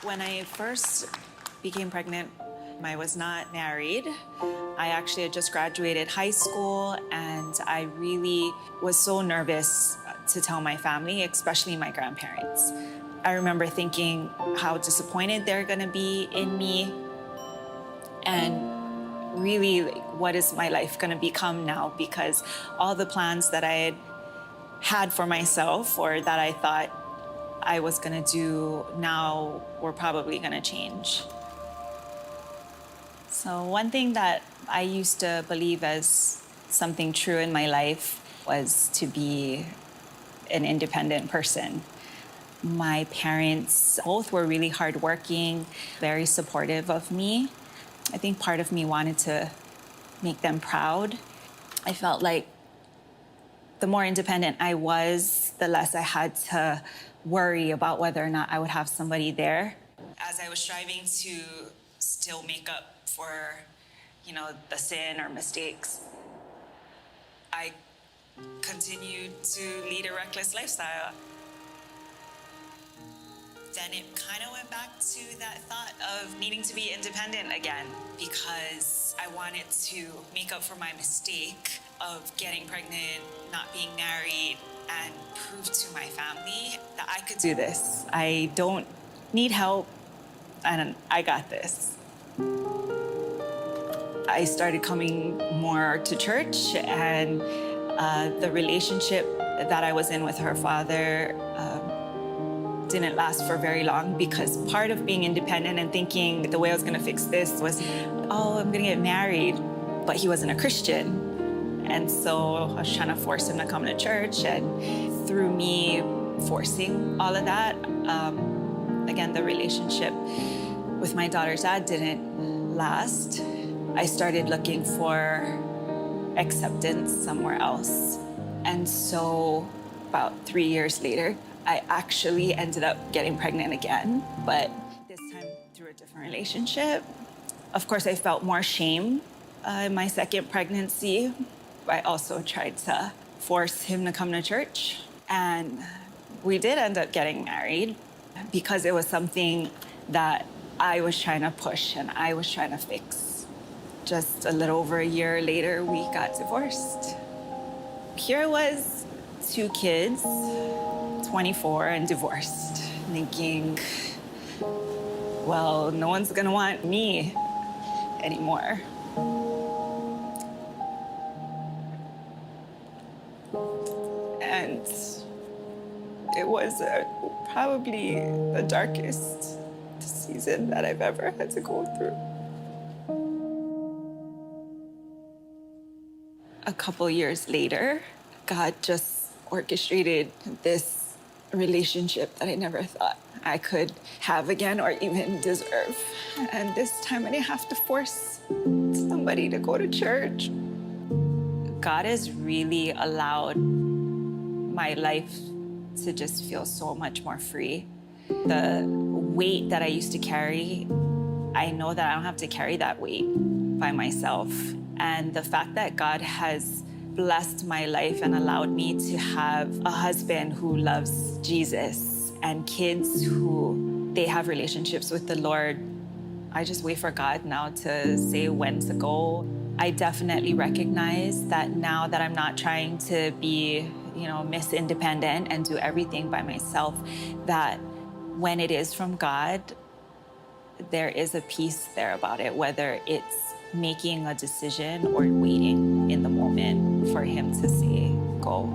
When I first became pregnant, I was not married. I actually had just graduated high school, and I really was so nervous to tell my family, especially my grandparents. I remember thinking how disappointed they're gonna be in me, and really, what is my life gonna become now? Because all the plans that I had for myself, or that I thought I was gonna do now, were probably gonna change. So one thing that I used to believe as something true in my life was to be an independent person. My parents both were really hardworking, very supportive of me. I think part of me wanted to make them proud. I felt like the more independent I was, the less I had to worry about whether or not I would have somebody there. As I was striving to still make up for, the sin or mistakes, I continued to lead a reckless lifestyle. Then it kind of went back to that thought of needing to be independent again, because I wanted to make up for my mistake of getting pregnant, not being married, and prove to my family that I could do this. I don't need help, and I got this. I started coming more to church, and the relationship that I was in with her father didn't last for very long, because part of being independent and thinking the way I was gonna fix this was, I'm gonna get married, but he wasn't a Christian. And so I was trying to force him to come to church, and through me forcing all of that, again, the relationship with my daughter's dad didn't last. I started looking for acceptance somewhere else. And so about 3 years later, I actually ended up getting pregnant again, but this time through a different relationship. Of course, I felt more shame in my second pregnancy. I also tried to force him to come to church, and we did end up getting married because it was something that I was trying to push and I was trying to fix. Just a little over a year later, we got divorced. Here I was, 2 kids, 24 and divorced, thinking, well, no one's gonna want me anymore. And it was probably the darkest season that I've ever had to go through. A couple years later, God just orchestrated this relationship that I never thought I could have again or even deserve. And this time I didn't have to force somebody to go to church. God has really allowed my life to just feel so much more free. The weight that I used to carry, I know that I don't have to carry that weight by myself. And the fact that God has blessed my life and allowed me to have a husband who loves Jesus and kids who they have relationships with the Lord, I just wait for God now to say when to go. I definitely recognize that now that I'm not trying to be, Miss Independent and do everything by myself, that when it is from God, there is a peace there about it, whether it's making a decision or waiting in the moment for him to say, go.